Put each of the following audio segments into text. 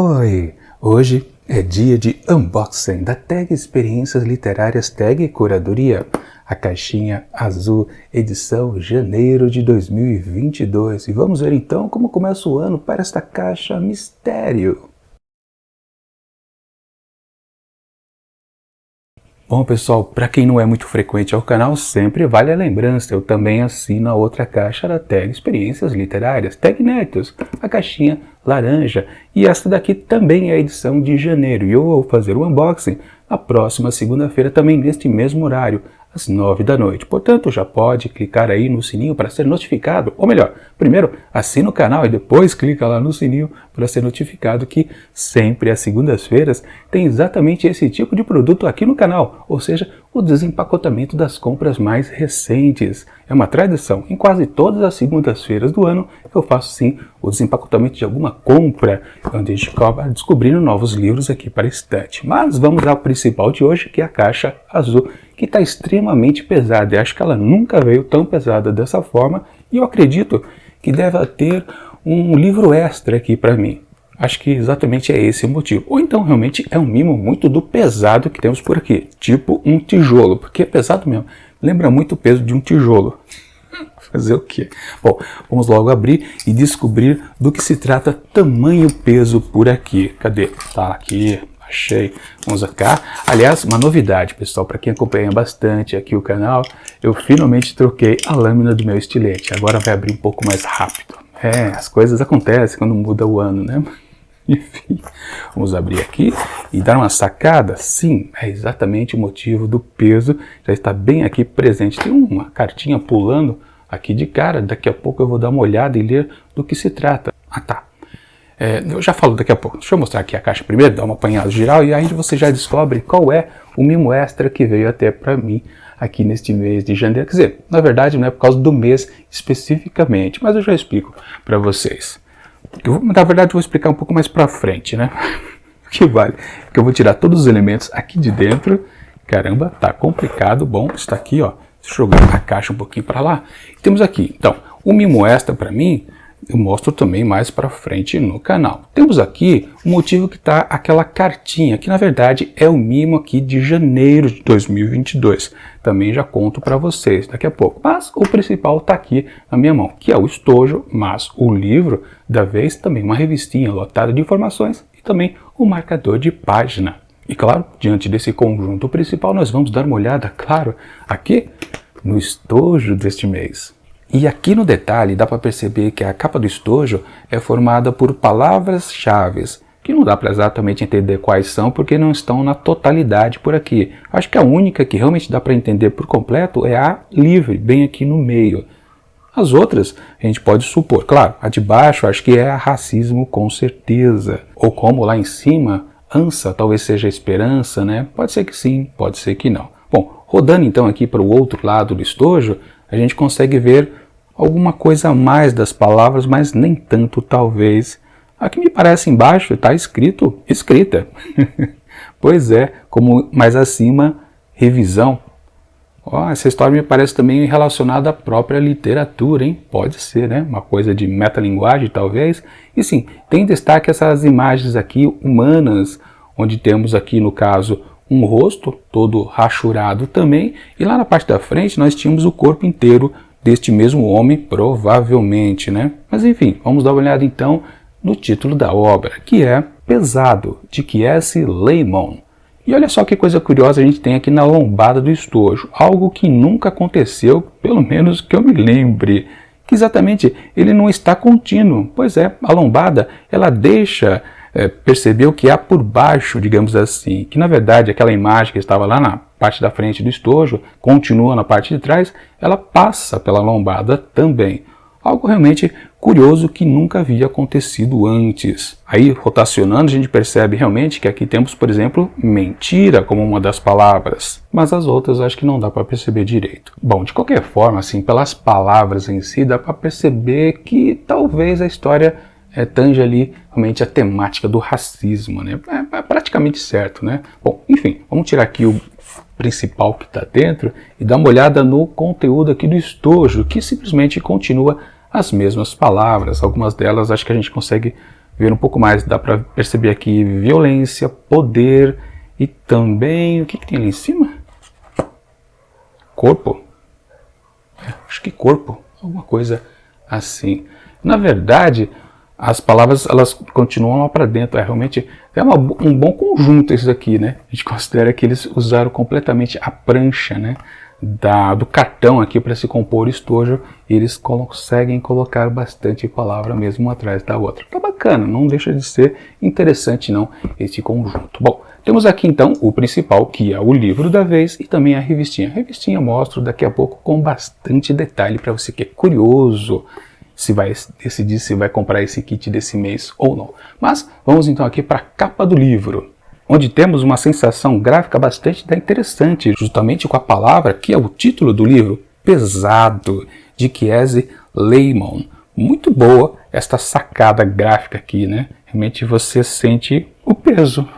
Oi! Hoje é dia de unboxing da Tag Experiências Literárias Tag Curadoria, a caixinha azul, edição janeiro de 2022. E vamos ver então como começa o ano para esta caixa mistério. Bom pessoal, para quem não é muito frequente ao canal, sempre vale a lembrança, eu também assino a outra caixa da Tag Experiências Literárias, Tag Netos, a caixinha laranja, e esta daqui também é a edição de janeiro, e eu vou fazer o unboxing na próxima segunda-feira, também neste mesmo horário, às 9 da noite. Portanto, já pode clicar aí no sininho para ser notificado, ou melhor, primeiro assina o canal e depois clica lá no sininho para ser notificado que sempre às segundas-feiras tem exatamente esse tipo de produto aqui no canal, ou seja, o desempacotamento das compras mais recentes. É uma tradição, em quase todas as segundas-feiras do ano eu faço sim o desempacotamento de alguma compra, onde a gente acaba descobrindo novos livros aqui para a estante. Mas vamos ao principal de hoje, que é a caixa azul, que está extremamente pesada. Eu acho que ela nunca veio tão pesada dessa forma e eu acredito que deve ter um livro extra aqui para mim. Acho que exatamente é esse o motivo. Ou então realmente é um mimo muito do pesado que temos por aqui, tipo um tijolo, porque é pesado mesmo. Lembra muito o peso de um tijolo. Fazer o quê? Bom, vamos logo abrir e descobrir do que se trata tamanho peso por aqui. Cadê? Tá aqui. Achei. Vamos cá. Aliás, uma novidade, pessoal, para quem acompanha bastante aqui o canal, eu finalmente troquei a lâmina do meu estilete. Agora vai abrir um pouco mais rápido. As coisas acontecem quando muda o ano, né? Enfim, vamos abrir aqui e dar uma sacada. Sim, é exatamente o motivo do peso. Já está bem aqui presente. Tem uma cartinha pulando aqui de cara. Daqui a pouco eu vou dar uma olhada e ler do que se trata. Ah, tá. Eu já falo daqui a pouco. Deixa eu mostrar aqui a caixa primeiro, dar uma apanhada geral e aí você já descobre qual é o mimo extra que veio até para mim aqui neste mês de janeiro. Quer dizer, na verdade não é por causa do mês especificamente, mas eu já explico para vocês. Na verdade eu vou explicar um pouco mais para frente, né? Que vale, que eu vou tirar todos os elementos aqui de dentro. Caramba, tá complicado. Bom, está aqui, ó. Deixa eu jogar a caixa um pouquinho para lá. E temos aqui, então, o mimo extra para mim, eu mostro também mais para frente no canal. Temos aqui o motivo que está aquela cartinha, que na verdade é o mimo aqui de janeiro de 2022. Também já conto para vocês daqui a pouco. Mas o principal está aqui na minha mão, que é o estojo, mas o livro da vez também uma revistinha lotada de informações e também o marcador de página. E claro, diante desse conjunto principal, nós vamos dar uma olhada, claro, aqui no estojo deste mês. E aqui no detalhe dá para perceber que a capa do estojo é formada por palavras-chave, que não dá para exatamente entender quais são porque não estão na totalidade por aqui. Acho que a única que realmente dá para entender por completo é a livre, bem aqui no meio. As outras a gente pode supor, claro, a de baixo acho que é a racismo com certeza. Ou como lá em cima, ansa talvez seja esperança, né? Pode ser que sim, pode ser que não. Bom, rodando então aqui para o outro lado do estojo, a gente consegue ver alguma coisa a mais das palavras, mas nem tanto talvez. Aqui me parece embaixo está escrito escrita. Pois é, como mais acima, revisão. Essa história me parece também relacionada à própria literatura, hein? Pode ser, né? Uma coisa de metalinguagem talvez. E sim, tem destaque essas imagens aqui humanas, onde temos aqui no caso um rosto todo rachurado também, e lá na parte da frente nós tínhamos o corpo inteiro deste mesmo homem, provavelmente, né? Mas enfim, vamos dar uma olhada então no título da obra, que é Pesado, de Kiese Lemon. E olha só que coisa curiosa a gente tem aqui na lombada do estojo, algo que nunca aconteceu, pelo menos que eu me lembre, que exatamente ele não está contínuo. Pois é, a lombada, ela deixa perceber o que há por baixo, digamos assim, que na verdade aquela imagem que estava lá na parte da frente do estojo, continua na parte de trás, ela passa pela lombada também. Algo realmente curioso que nunca havia acontecido antes. Aí, rotacionando, a gente percebe realmente que aqui temos, por exemplo, mentira como uma das palavras, mas as outras acho que não dá para perceber direito. Bom, de qualquer forma, assim, pelas palavras em si, dá para perceber que talvez a história tange ali realmente a temática do racismo, né? É praticamente certo, né? Bom, enfim, vamos tirar aqui o principal que está dentro e dar uma olhada no conteúdo aqui do estojo, que simplesmente continua as mesmas palavras. Algumas delas acho que a gente consegue ver um pouco mais, dá para perceber aqui violência, poder e também, o que tem ali em cima? Corpo? Acho que corpo, alguma coisa assim. Na verdade, as palavras elas continuam lá para dentro, realmente é um bom conjunto isso aqui, né? A gente considera que eles usaram completamente a prancha, né? Do cartão aqui para se compor o estojo, e eles conseguem colocar bastante palavra mesmo uma atrás da outra. Tá bacana, não deixa de ser interessante não esse conjunto. Bom, temos aqui então o principal, que é o livro da vez, e também a revistinha. A revistinha eu mostro daqui a pouco com bastante detalhe para você que é curioso se vai decidir se vai comprar esse kit desse mês ou não. Mas vamos então aqui para a capa do livro, onde temos uma sensação gráfica bastante interessante, justamente com a palavra que é o título do livro, Pesado, de Kiese Laymon. Muito boa esta sacada gráfica aqui, né? Realmente você sente o peso,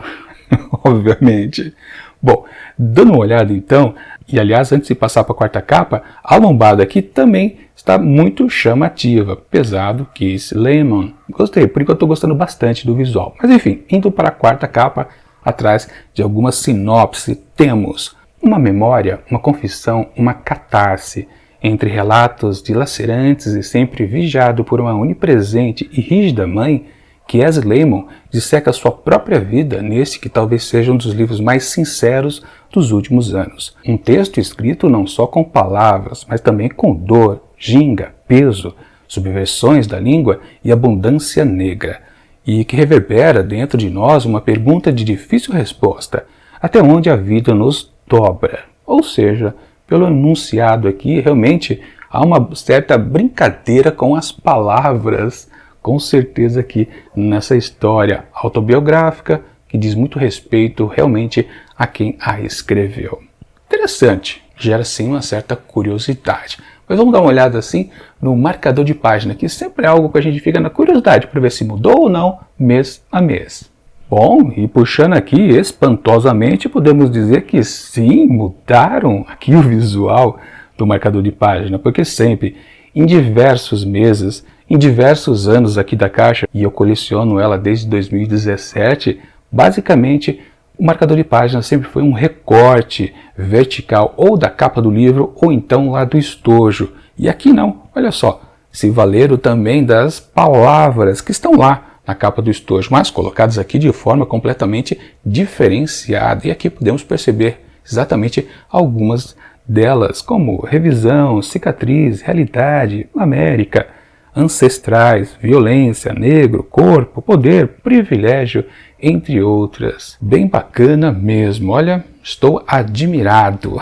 obviamente. Bom, dando uma olhada então, e aliás, antes de passar para a quarta capa, a lombada aqui também está muito chamativa. Pesado, Kiese Laymon. Gostei, por enquanto eu estou gostando bastante do visual. Mas enfim, indo para a quarta capa, atrás de alguma sinopse, temos uma memória, uma confissão, uma catarse, entre relatos dilacerantes e sempre vigiado por uma onipresente e rígida mãe, Kiese Laymon disseca sua própria vida nesse que talvez seja um dos livros mais sinceros dos últimos anos. Um texto escrito não só com palavras, mas também com dor, ginga, peso, subversões da língua e abundância negra, e que reverbera dentro de nós uma pergunta de difícil resposta: até onde a vida nos dobra? Ou seja, pelo enunciado aqui, realmente há uma certa brincadeira com as palavras, com certeza aqui nessa história autobiográfica, que diz muito respeito realmente a quem a escreveu. Interessante, gera sim uma certa curiosidade. Mas vamos dar uma olhada assim no marcador de página, que sempre é algo que a gente fica na curiosidade para ver se mudou ou não mês a mês. Bom, e puxando aqui espantosamente, podemos dizer que sim, mudaram aqui o visual do marcador de página, porque sempre, em diversos meses, em diversos anos aqui da caixa, e eu coleciono ela desde 2017, basicamente o marcador de página sempre foi um recorte vertical ou da capa do livro ou então lá do estojo. E aqui não, olha só, se valeram também das palavras que estão lá na capa do estojo, mas colocadas aqui de forma completamente diferenciada. E aqui podemos perceber exatamente algumas delas, como revisão, cicatriz, realidade, América, ancestrais, violência, negro, corpo, poder, privilégio, entre outras. Bem bacana mesmo, olha, estou admirado.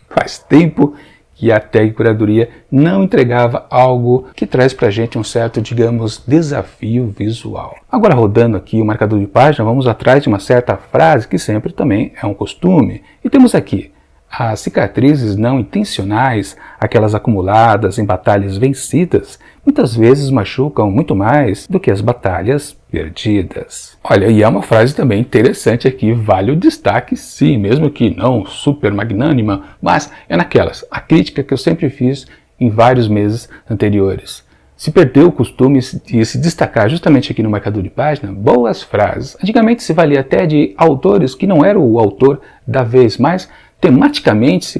Faz tempo que a Tag Curadoria não entregava algo que traz pra gente um certo, digamos, desafio visual. Agora, rodando aqui o marcador de página, vamos atrás de uma certa frase que sempre também é um costume. E temos aqui: as cicatrizes não intencionais, aquelas acumuladas em batalhas vencidas, muitas vezes machucam muito mais do que as batalhas perdidas. Olha, e é uma frase também interessante aqui, vale o destaque sim, mesmo que não super magnânima, mas é naquelas, a crítica que eu sempre fiz em vários meses anteriores. Se perdeu o costume de se destacar justamente aqui no marcador de página, boas frases. Antigamente se valia até de autores que não eram o autor da vez, mas tematicamente se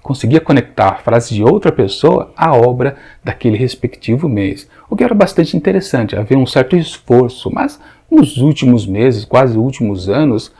conseguia conectar a frase de outra pessoa à obra daquele respectivo mês, o que era bastante interessante, havia um certo esforço, mas nos últimos meses, quase últimos anos,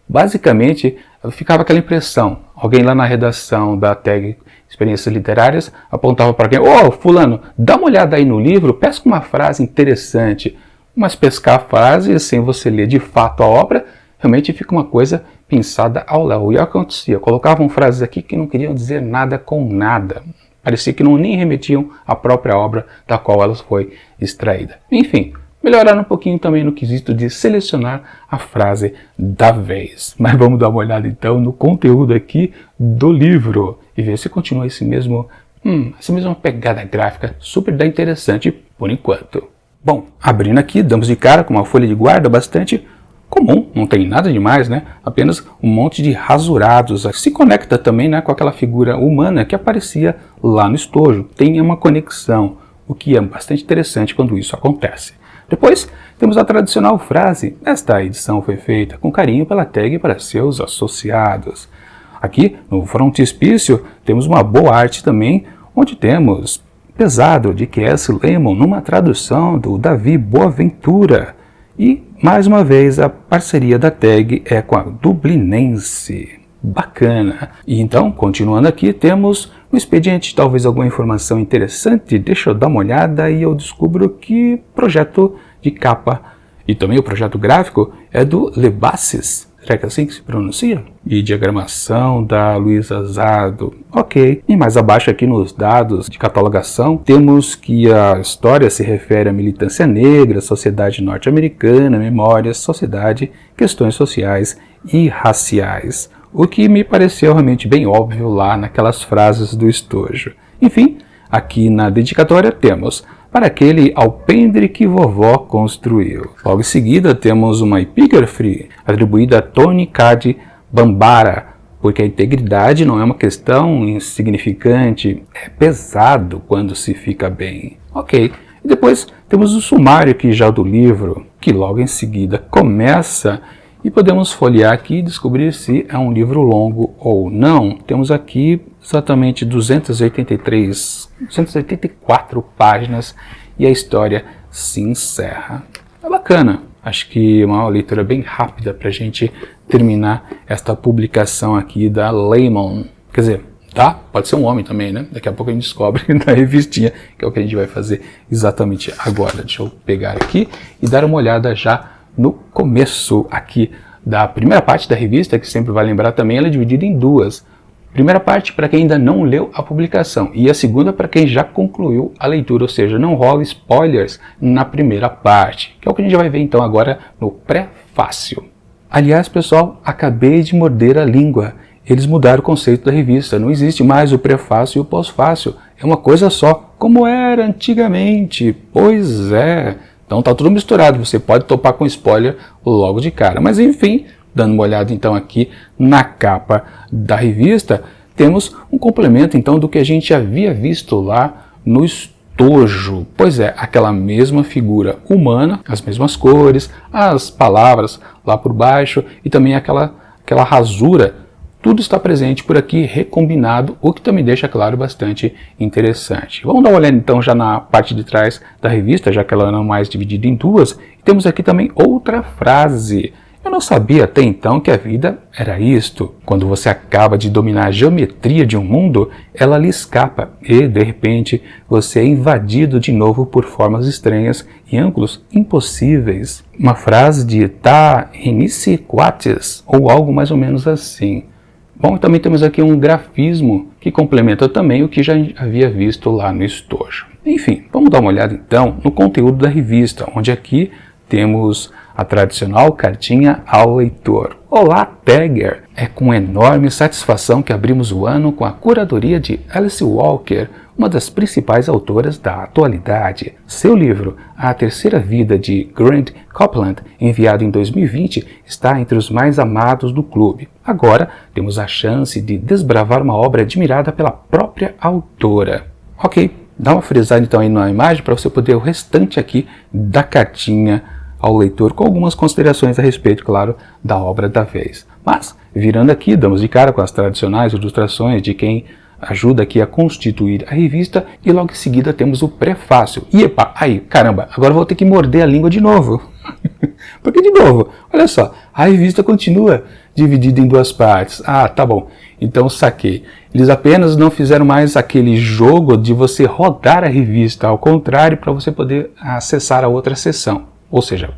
basicamente ficava aquela impressão, alguém lá na redação da Tag Experiências Literárias apontava para alguém: ô fulano, dá uma olhada aí no livro, pesca uma frase interessante, mas pescar a frase sem você ler de fato a obra, realmente fica uma coisa pensada ao léu. E o que acontecia? Colocavam frases aqui que não queriam dizer nada com nada. Parecia que não nem remetiam à própria obra da qual ela foi extraída. Enfim, melhoraram um pouquinho também no quesito de selecionar a frase da vez. Mas vamos dar uma olhada então no conteúdo aqui do livro e ver se continua essa mesma pegada gráfica super interessante por enquanto. Bom, abrindo aqui, damos de cara com uma folha de guarda bastante comum, não tem nada demais, né? Apenas um monte de rasurados. Se conecta também, né, com aquela figura humana que aparecia lá no estojo. Tem uma conexão, o que é bastante interessante quando isso acontece. Depois temos a tradicional frase: esta edição foi feita com carinho pela tag para seus associados. Aqui no frontispício temos uma boa arte também, onde temos Pesado, de K.S. Lemon, numa tradução do Davi Boaventura. E, mais uma vez, a parceria da tag é com a Dublinense. Bacana! E então, continuando aqui, temos no expediente talvez alguma informação interessante. Deixa eu dar uma olhada e eu descubro que projeto de capa e também o projeto gráfico é do Lebassis. Será que é assim que se pronuncia? E diagramação da Luísa Azado. Ok. E mais abaixo aqui nos dados de catalogação, temos que a história se refere à militância negra, sociedade norte-americana, memórias, sociedade, questões sociais e raciais. O que me pareceu realmente bem óbvio lá naquelas frases do estojo. Enfim, aqui na dedicatória temos: para aquele alpendre que vovó construiu. Logo em seguida temos uma epígrafe atribuída a Tony Cade Bambara, porque a integridade não é uma questão insignificante, é pesado quando se fica bem. Ok, e depois temos o sumário aqui já do livro, que logo em seguida começa e podemos folhear aqui e descobrir se é um livro longo ou não. Temos aqui exatamente 284 páginas e a história se encerra. É bacana. Acho que é uma leitura bem rápida para a gente terminar esta publicação aqui da Lemon. Quer dizer, tá? Pode ser um homem também, né? Daqui a pouco a gente descobre na revistinha, que é o que a gente vai fazer exatamente agora. Deixa eu pegar aqui e dar uma olhada já no começo aqui da primeira parte da revista, que sempre vai lembrar também, ela é dividida em duas. Primeira parte para quem ainda não leu a publicação e a segunda para quem já concluiu a leitura, ou seja, não rola spoilers na primeira parte, que é o que a gente vai ver então agora no prefácio. Aliás, pessoal, acabei de morder a língua. Eles mudaram o conceito da revista, não existe mais o prefácio e o pós-fácio, é uma coisa só, como era antigamente. Pois é. Então tá tudo misturado, você pode topar com spoiler logo de cara. Mas enfim, dando uma olhada então aqui na capa da revista, temos um complemento então do que a gente havia visto lá no estojo. Pois é, aquela mesma figura humana, as mesmas cores, as palavras lá por baixo e também aquela rasura. Tudo está presente por aqui, recombinado, o que também deixa, claro, bastante interessante. Vamos dar uma olhada então já na parte de trás da revista, já que ela não é mais dividida em duas. E temos aqui também outra frase. Eu não sabia até então que a vida era isto. Quando você acaba de dominar a geometria de um mundo, ela lhe escapa e, de repente, você é invadido de novo por formas estranhas e ângulos impossíveis. Uma frase de Ta-Nehisi Coates, ou algo mais ou menos assim. Bom, também temos aqui um grafismo que complementa também o que já havia visto lá no estojo. Enfim, vamos dar uma olhada então no conteúdo da revista, onde aqui temos a tradicional cartinha ao leitor. Olá, Tagger! É com enorme satisfação que abrimos o ano com a curadoria de Alice Walker, uma das principais autoras da atualidade. Seu livro, A Terceira Vida, de Grant Copeland, enviado em 2020, está entre os mais amados do clube. Agora, temos a chance de desbravar uma obra admirada pela própria autora. Ok, dá uma frisada então aí na imagem para você poder ver o restante aqui da cartinha ao leitor, com algumas considerações a respeito, claro, da obra da vez. Mas, virando aqui, damos de cara com as tradicionais ilustrações de quem ajuda aqui a constituir a revista, e logo em seguida temos o prefácio. E epa, aí, caramba, agora vou ter que morder a língua de novo. Porque, de novo, olha só, a revista continua dividida em duas partes. Ah, tá bom, então saquei. Eles apenas não fizeram mais aquele jogo de você rodar a revista, ao contrário, para você poder acessar a outra seção. Ou seja,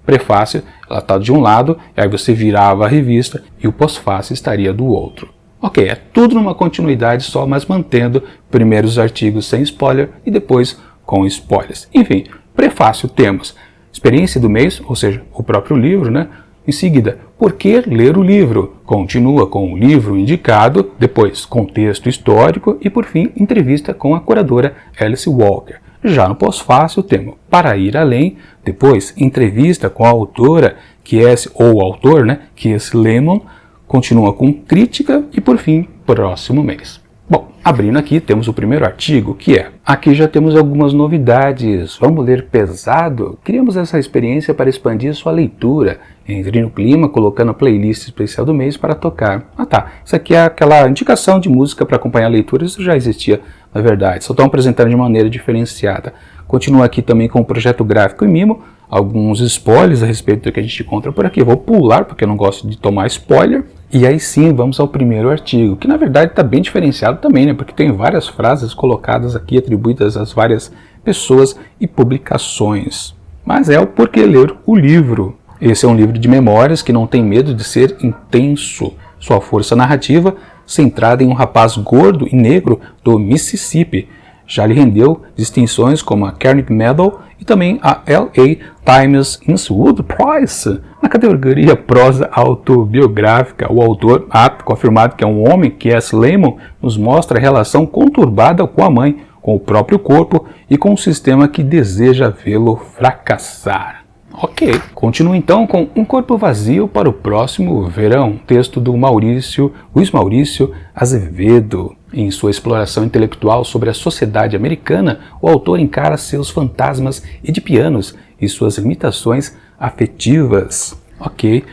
prefácio, ela está de um lado, e aí você virava a revista e o pós-fácio estaria do outro. Ok, é tudo numa continuidade só, mas mantendo primeiro os artigos sem spoiler e depois com spoilers. Enfim, prefácio temos experiência do mês, ou seja, o próprio livro, né? Em seguida, por que ler o livro? Continua com o livro indicado, depois contexto histórico e por fim entrevista com a curadora Alice Walker. Já no pós-fácio temos Para Ir Além, depois entrevista com a autora, ou autor, K.S. Lemon, continua com crítica e por fim, próximo mês. Bom, Abrindo aqui, temos o primeiro artigo, que é: aqui já temos algumas novidades. Vamos ler pesado? Criamos essa experiência para expandir sua leitura. Entre no clima, colocando a playlist especial do mês para tocar. Ah tá, isso aqui é aquela indicação de música para acompanhar a leitura, isso já existia, na verdade, só estão apresentando de maneira diferenciada. Continua aqui também com o projeto gráfico e mimo, alguns spoilers a respeito do que a gente encontra por aqui. Vou pular porque eu não gosto de tomar spoiler. E aí sim, vamos ao primeiro artigo, que na verdade está bem diferenciado também, né? Porque tem várias frases colocadas aqui atribuídas às várias pessoas e publicações. Mas é o porquê ler o livro. Esse é um livro de memórias que não tem medo de ser intenso. Sua força narrativa, centrada em um rapaz gordo e negro do Mississippi, já lhe rendeu distinções como a Carnegie Medal e também a LA Times Innswood Prize. Na categoria prosa autobiográfica, o autor, confirmado que é um homem, C.S. Lehman, nos mostra a relação conturbada com a mãe, com o próprio corpo e com um sistema que deseja vê-lo fracassar. Ok, continua então com Um Corpo Vazio para o Próximo Verão, texto do Luiz Maurício Azevedo. Em sua exploração intelectual sobre a sociedade americana, o autor encara seus fantasmas edipianos e suas limitações afetivas. Ok,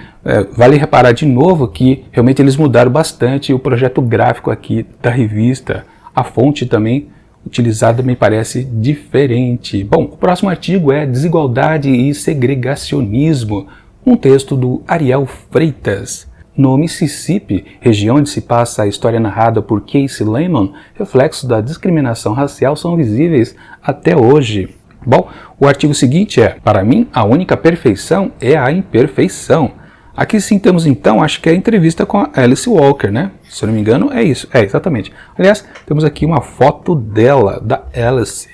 vale reparar de novo que realmente eles mudaram bastante o projeto gráfico aqui da revista. A fonte também utilizada me parece diferente. Bom, o próximo artigo é Desigualdade e Segregacionismo, um texto do Ariel Freitas. No Mississippi, região onde se passa a história narrada por Casey Lehman, reflexos da discriminação racial são visíveis até hoje. Bom, o artigo seguinte é: para mim, a única perfeição é a imperfeição. Aqui sim temos então, acho que é a entrevista com a Alice Walker, né? Se eu não me engano, é isso. É, exatamente. Aliás, temos aqui uma foto dela, da Alice.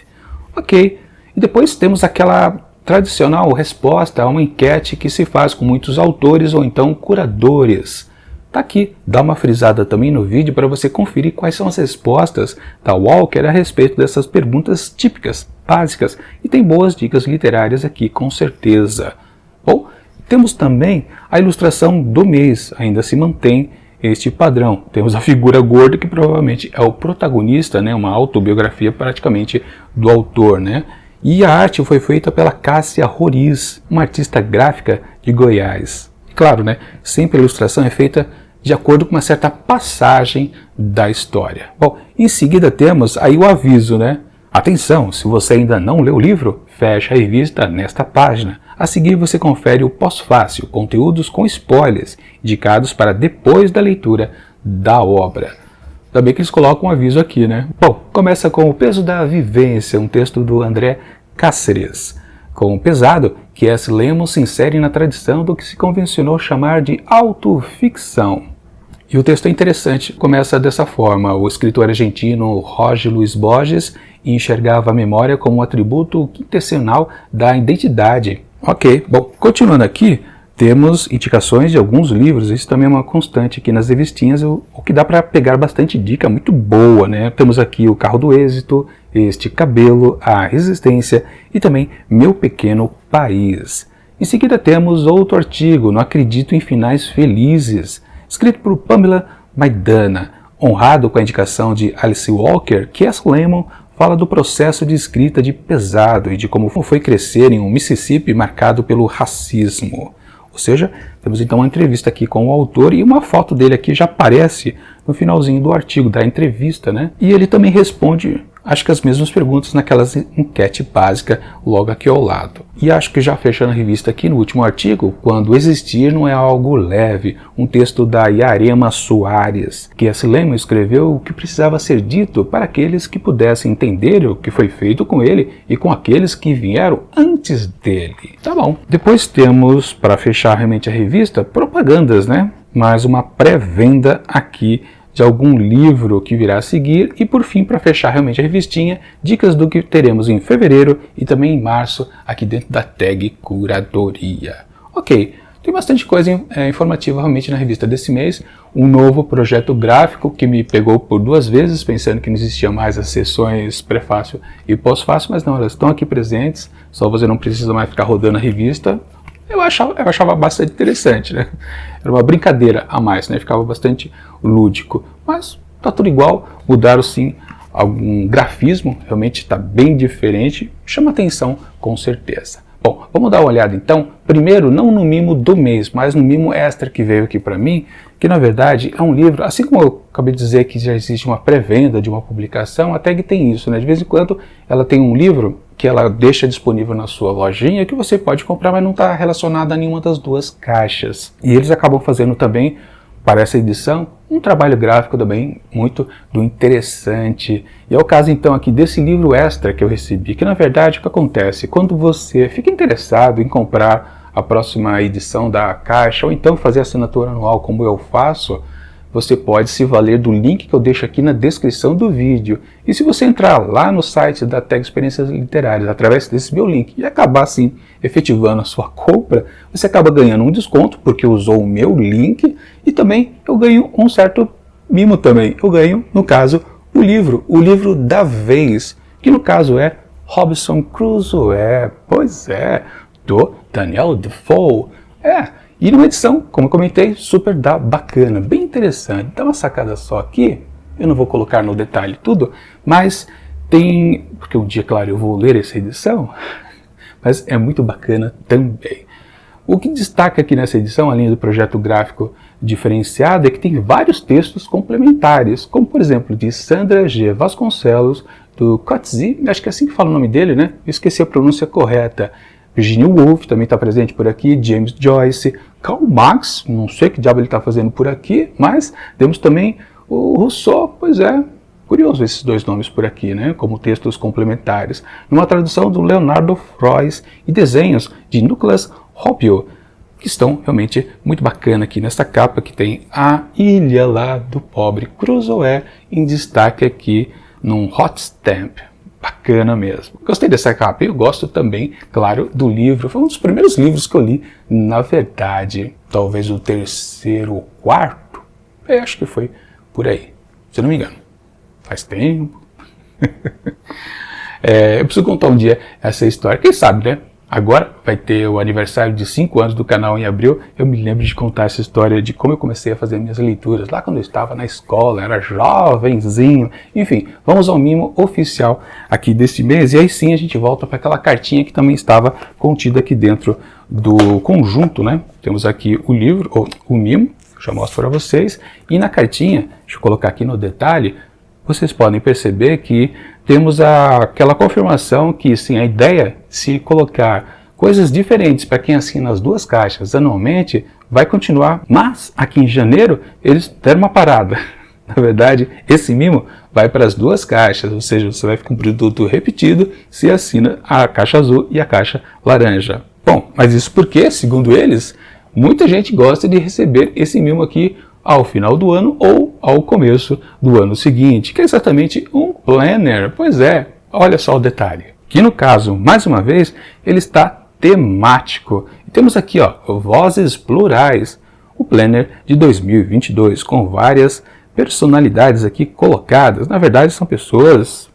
Ok. E depois temos aquela tradicional resposta a uma enquete que se faz com muitos autores ou então curadores. Tá aqui, dá uma frisada também no vídeo para você conferir quais são as respostas da Walker a respeito dessas perguntas típicas, básicas, e tem boas dicas literárias aqui com certeza. Bom, temos também a ilustração do mês, ainda se mantém este padrão. Temos a figura gorda que provavelmente é o protagonista, né, uma autobiografia praticamente do autor, né? E a arte foi feita pela Cássia Roriz, uma artista gráfica de Goiás. E claro, né, sempre a ilustração é feita de acordo com uma certa passagem da história. Bom, em seguida temos aí o aviso, né? Atenção, se você ainda não leu o livro, fecha a revista nesta página. A seguir você confere o pós-fácil, conteúdos com spoilers, indicados para depois da leitura da obra. Também que eles colocam um aviso aqui, né? Bom, começa com O Peso da Vivência, um texto do André Cáceres. Com o pesado, C.S. Lehman se insere na tradição do que se convencionou chamar de autoficção. E o texto é interessante, começa dessa forma: o escritor argentino Jorge Luis Borges enxergava a memória como um atributo quintessenal da identidade. Ok, bom, continuando aqui, temos indicações de alguns livros, isso também é uma constante aqui nas revistinhas, o que dá para pegar bastante dica muito boa, né? Temos aqui O Carro do Êxito, Este Cabelo, A Resistência e também Meu Pequeno País. Em seguida temos outro artigo, Não Acredito em Finais Felizes, escrito por Pamela Maidana. Honrado com a indicação de Alice Walker, C.S. Lehman fala do processo de escrita de Pesado e de como foi crescer em um Mississippi marcado pelo racismo. Ou seja, temos então uma entrevista aqui com o autor e uma foto dele aqui já aparece no finalzinho do artigo, da entrevista, né? E ele também responde, acho que as mesmas perguntas naquelas enquete básica logo aqui ao lado. E acho que já fechando a revista aqui no último artigo, Quando Existir Não É Algo Leve, um texto da Yarema Soares, que C.S. Lehman escreveu o que precisava ser dito para aqueles que pudessem entender o que foi feito com ele e com aqueles que vieram antes dele. Tá bom. Depois temos, para fechar realmente a revista, propagandas, né? Mais uma pré-venda aqui de algum livro que virá a seguir e, por fim, para fechar realmente a revistinha, dicas do que teremos em fevereiro e também em março aqui dentro da tag Curadoria. Ok, tem bastante coisa informativa realmente na revista desse mês, um novo projeto gráfico que me pegou por 2 vezes, pensando que não existia mais as sessões prefácio e pós-fácio, mas não, elas estão aqui presentes, só você não precisa mais ficar rodando a revista. Eu achava bastante interessante, né? Era uma brincadeira a mais, né? Ficava bastante lúdico. Mas Tá tudo igual, mudaram sim algum grafismo, realmente está bem diferente, chama atenção com certeza. Bom, vamos dar uma olhada então, primeiro não no mimo do mês, mas no mimo extra que veio aqui para mim, que na verdade é um livro, assim como eu acabei de dizer que já existe uma pré-venda de uma publicação, a Tag tem isso, né? De vez em quando ela tem um livro que ela deixa disponível na sua lojinha que você pode comprar, mas não está relacionado a nenhuma das duas caixas. E eles acabam fazendo também, para essa edição, um trabalho gráfico também muito interessante. E é o caso então aqui desse livro extra que eu recebi, que na verdade o que acontece? Quando você fica interessado em comprar a próxima edição da caixa, ou então fazer assinatura anual como eu faço, você pode se valer do link que eu deixo aqui na descrição do vídeo. E se você entrar lá no site da Tag Experiências Literárias, através desse meu link, e acabar assim efetivando a sua compra, você acaba ganhando um desconto, porque usou o meu link, e também eu ganho um certo mimo também. Eu ganho, no caso, o livro da vez, que no caso é Robinson Crusoe, pois é, do Daniel Defoe. E numa edição, como eu comentei, super bacana, bem interessante. Dá uma sacada só aqui, eu não vou colocar no detalhe tudo, mas tem, porque um dia, claro, eu vou ler essa edição, mas é muito bacana também. O que destaca aqui nessa edição, além do projeto gráfico diferenciado, é que tem vários textos complementares, como por exemplo de Sandra G. Vasconcelos, do Coetzee, acho que é assim que fala o nome dele, né? Eu esqueci a pronúncia correta. Virginia Woolf também está presente por aqui, James Joyce, Karl Marx, não sei que diabo ele está fazendo por aqui, mas temos também o Rousseau, pois é, curioso esses dois nomes por aqui, né, como textos complementares, numa tradução do Leonardo Frois e desenhos de Nicolas Hopio, que estão realmente muito bacana aqui nessa capa, que tem a ilha lá do pobre Crusoe em destaque aqui num hot stamp. Bacana mesmo. Gostei dessa capa. Eu gosto também, claro, do livro. Foi um dos primeiros livros que eu li, na verdade. Talvez o terceiro ou quarto. Eu acho que foi por aí, se eu não me engano. Faz tempo. Eu preciso contar um dia essa história. Quem sabe, né? Agora vai ter o aniversário de 5 anos do canal em abril. Eu me lembro de contar essa história de como eu comecei a fazer minhas leituras lá quando eu estava na escola, era jovenzinho. Enfim, vamos ao mimo oficial aqui deste mês. E aí sim a gente volta para aquela cartinha que também estava contida aqui dentro do conjunto, né? Temos aqui o livro, ou o mimo, já mostro para vocês. E na cartinha, deixa eu colocar aqui no detalhe, vocês podem perceber que temos aquela confirmação que sim, a ideia, se colocar coisas diferentes para quem assina as duas caixas anualmente, vai continuar, mas aqui em janeiro eles deram uma parada. Na verdade, esse mimo vai para as duas caixas, ou seja, você vai ficar um produto repetido se assina a caixa azul e a caixa laranja. Bom, mas isso porque, segundo eles, muita gente gosta de receber esse mimo aqui ao final do ano ou ao começo do ano seguinte, que é exatamente um planner. Pois é, olha só o detalhe. Que no caso, mais uma vez, ele está temático. E temos aqui, ó, vozes plurais, o planner de 2022, com várias personalidades aqui colocadas. Na verdade, são pessoas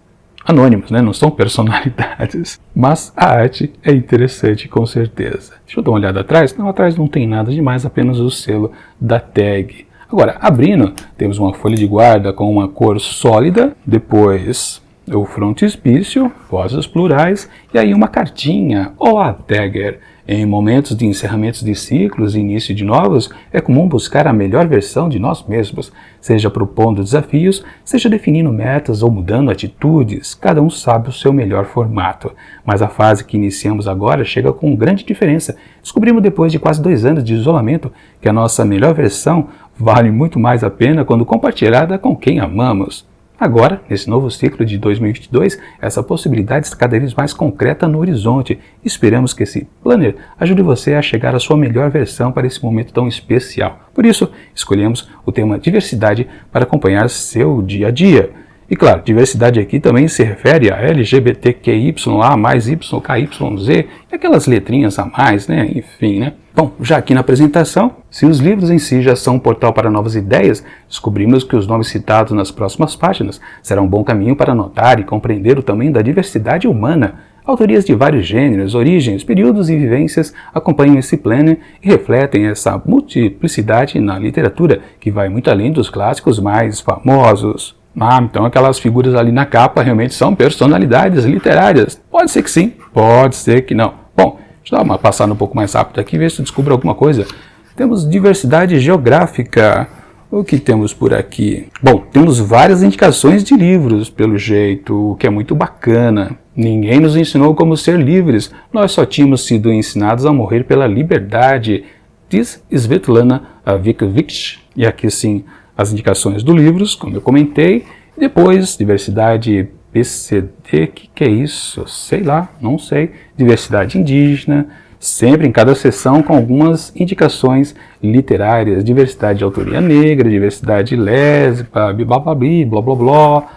anônimas, né? Não são personalidades. Mas a arte é interessante, com certeza. Deixa eu dar uma olhada atrás. Não, atrás não tem nada demais, apenas o selo da tag. Agora, abrindo, temos uma folha de guarda com uma cor sólida, depois o frontispício, vozes plurais, e aí uma cartinha, ou a dagger. Em momentos de encerramentos de ciclos e início de novos, é comum buscar a melhor versão de nós mesmos, seja propondo desafios, seja definindo metas ou mudando atitudes, cada um sabe o seu melhor formato. Mas a fase que iniciamos agora chega com grande diferença. Descobrimos depois de quase 2 anos de isolamento que a nossa melhor versão vale muito mais a pena quando compartilhada com quem amamos. Agora, nesse novo ciclo de 2022, essa possibilidade está cada vez mais concreta no horizonte. Esperamos que esse planner ajude você a chegar à sua melhor versão para esse momento tão especial. Por isso, escolhemos o tema diversidade para acompanhar seu dia a dia. E claro, diversidade aqui também se refere a LGBTQIA+, YKYZ, e aquelas letrinhas a mais, né? Enfim, né? Bom, já aqui na apresentação, se os livros em si já são um portal para novas ideias, descobrimos que os nomes citados nas próximas páginas serão um bom caminho para notar e compreender o tamanho da diversidade humana. Autorias de vários gêneros, origens, períodos e vivências acompanham esse planner e refletem essa multiplicidade na literatura, que vai muito além dos clássicos mais famosos. Então aquelas figuras ali na capa realmente são personalidades literárias. Pode ser que sim, pode ser que não. Bom, deixa eu dar uma passada um pouco mais rápido aqui, ver se eu descubro alguma coisa. Temos diversidade geográfica. O que temos por aqui? Bom, temos várias indicações de livros, pelo jeito, o que é muito bacana. Ninguém nos ensinou como ser livres, nós só tínhamos sido ensinados a morrer pela liberdade, diz Svetlana Alexievich. E aqui sim, as indicações dos livros, como eu comentei. Depois, diversidade PCD, que é isso? Sei lá, não sei. Diversidade indígena. Sempre em cada sessão com algumas indicações literárias, diversidade de autoria negra, diversidade lésbica, blá blá blá,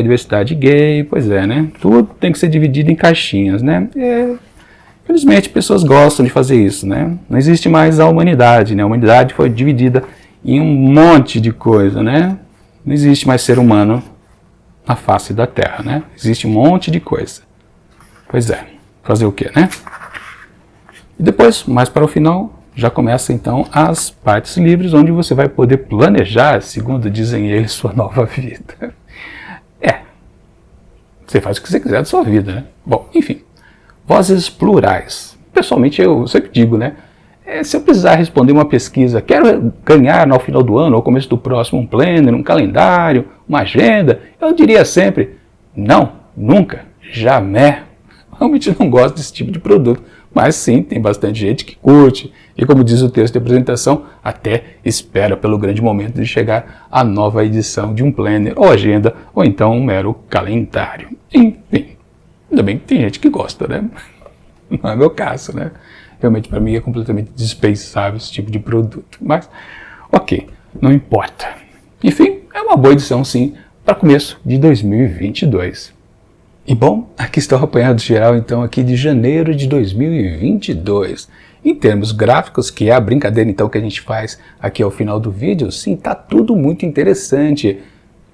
diversidade gay, pois é, né? Tudo tem que ser dividido em caixinhas, né? Infelizmente, pessoas gostam de fazer isso, né? Não existe mais a humanidade, né? A humanidade foi dividida em um monte de coisa, né? Não existe mais ser humano na face da Terra, né? Existe um monte de coisa. Pois é, fazer o quê, né? E depois, mais para o final, já começa então as partes livres, onde você vai poder planejar, segundo dizem eles, sua nova vida. Você faz o que você quiser da sua vida, né? Bom, enfim, vozes plurais. Pessoalmente, eu sempre digo, né? Se eu precisar responder uma pesquisa, quero ganhar no final do ano ou começo do próximo um planner, um calendário, uma agenda, eu diria sempre, não, nunca, jamais. Realmente não gosto desse tipo de produto. Mas sim, tem bastante gente que curte. E como diz o texto de apresentação, até espera pelo grande momento de chegar a nova edição de um planner ou agenda, ou então um mero calendário. Enfim, ainda bem que tem gente que gosta, né? Não é meu caso, né? Realmente para mim é completamente dispensável esse tipo de produto. Mas, ok, não importa. Enfim, é uma boa edição sim, para começo de 2022. E bom, aqui está o apanhado geral então aqui de janeiro de 2022. Em termos gráficos, que é a brincadeira então que a gente faz aqui ao final do vídeo, sim, tá tudo muito interessante.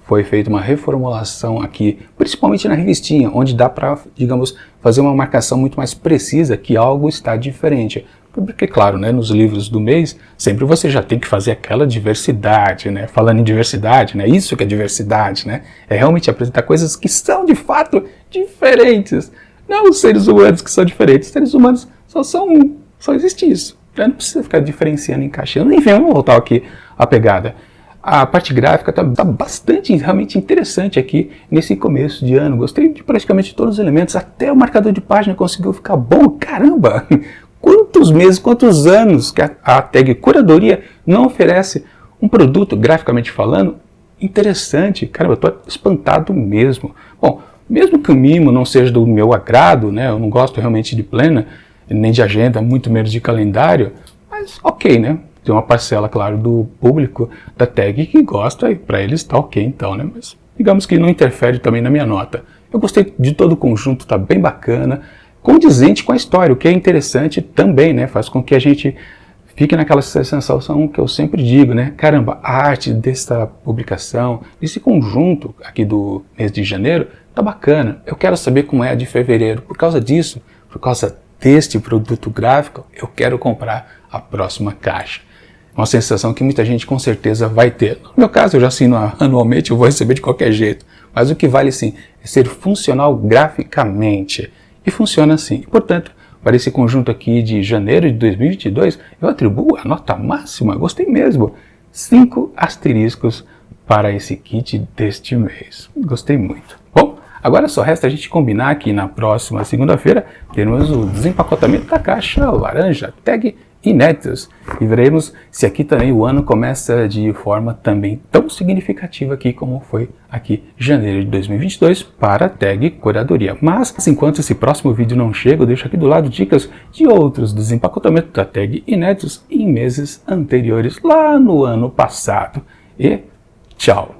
Foi feita uma reformulação aqui, principalmente na revistinha, onde dá para, digamos, fazer uma marcação muito mais precisa que algo está diferente. Porque, claro, né, nos livros do mês, sempre você já tem que fazer aquela diversidade, né? Falando em diversidade, né? Isso que é diversidade, né? É realmente apresentar coisas que são, de fato, diferentes. Não os seres humanos que são diferentes. Os seres humanos só são um. Só existe isso. Não precisa ficar diferenciando, encaixando. Enfim, vamos voltar aqui à pegada. A parte gráfica está bastante, realmente interessante aqui nesse começo de ano. Gostei de praticamente todos os elementos. Até o marcador de página conseguiu ficar bom. Caramba! Quantos meses, quantos anos que a tag curadoria não oferece um produto, graficamente falando, interessante? Caramba, eu estou espantado mesmo. Bom, mesmo que o mimo não seja do meu agrado, né? Eu não gosto realmente de planner, nem de agenda, muito menos de calendário, mas ok, né? Tem uma parcela, claro, do público da tag que gosta e para eles está ok então, né? Mas digamos que não interfere também na minha nota. Eu gostei de todo o conjunto, está bem bacana, condizente com a história, o que é interessante também, né? Faz com que a gente fique naquela sensação que eu sempre digo, né? Caramba, a arte dessa publicação, desse conjunto aqui do mês de janeiro, tá bacana. Eu quero saber como é a de fevereiro. Por causa disso, por causa deste produto gráfico, eu quero comprar a próxima caixa. Uma sensação que muita gente com certeza vai ter. No meu caso, eu já assino anualmente, eu vou receber de qualquer jeito. Mas o que vale sim é ser funcional graficamente. E funciona assim. Portanto, para esse conjunto aqui de janeiro de 2022, eu atribuo a nota máxima, gostei mesmo, 5 asteriscos para esse kit deste mês. Gostei muito. Bom, agora só resta a gente combinar que na próxima segunda-feira teremos o desempacotamento da caixa laranja, tag inéditos, e veremos se aqui também o ano começa de forma também tão significativa aqui como foi aqui janeiro de 2022 para a tag curadoria. Mas enquanto esse próximo vídeo não chega, eu deixo aqui do lado dicas de outros desempacotamentos da tag inéditos em meses anteriores, lá no ano passado. E tchau!